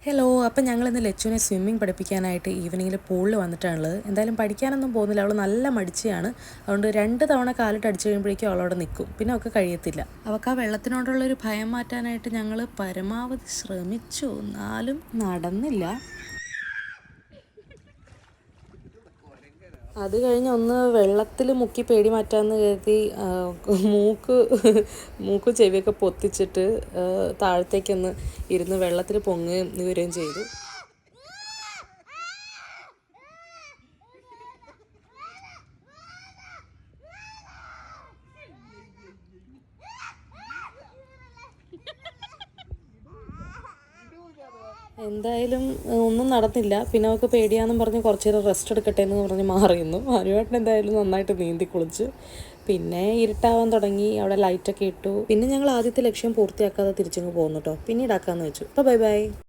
Hello, അപ്പം ഞങ്ങളിന്ന് ലച്ചുവിനെ swimming പഠിപ്പിക്കാനായിട്ട് ഈവനിങ്ങിൽ പൂളിൽ വന്നിട്ടാണുള്ളത്. എന്തായാലും പഠിക്കാനൊന്നും പോകുന്നില്ല, അവൾ നല്ല മടിച്ചിയാണ്. അതുകൊണ്ട് 2 തവണ കാലിട്ട് അടിച്ചു കഴിയുമ്പോഴേക്കും അവളവിടെ നിൽക്കും, പിന്നെ അവൾക്ക് കഴിയത്തില്ല. അവൾക്ക് ആ വെള്ളത്തിനോടുള്ളൊരു ഭയം മാറ്റാനായിട്ട് ഞങ്ങൾ പരമാവധി ശ്രമിച്ചു, എന്നാലും നടന്നില്ല. അത് കഴിഞ്ഞ് ഒന്ന് വെള്ളത്തിൽ മുക്കി പേടി മാറ്റാമെന്ന് കരുതി മൂക്ക് മൂക്കും ചെവിയൊക്കെ പൊത്തിച്ചിട്ട് താഴത്തേക്കൊന്ന് ഇരുന്ന് വെള്ളത്തിൽ പൊങ്ങുകയും വരികയും ചെയ്തു. എന്തായാലും ഒന്നും നടന്നില്ല. പിന്നെ അവൾക്ക് പേടിയാണെന്നും പറഞ്ഞ് കുറച്ച് നേരം റെസ്റ്റ് എടുക്കട്ടെ എന്ന് പറഞ്ഞ് മാറിയിരുന്നു. അനുവേട്ടൻ എന്തായാലും നന്നായിട്ട് നീന്തി കുളിച്ച്. പിന്നെ ഇരുട്ടാവാൻ തുടങ്ങി, അവിടെ ലൈറ്റൊക്കെ ഇട്ടു. പിന്നെ ഞങ്ങൾ ആദ്യത്തെ ലക്ഷ്യം പൂർത്തിയാക്കാതെ തിരിച്ചങ്ങ് പോകുന്നു കേട്ടോ. പിന്നീട് ആക്കാമെന്ന് വെച്ചു. അപ്പോൾ ബൈ ബൈ.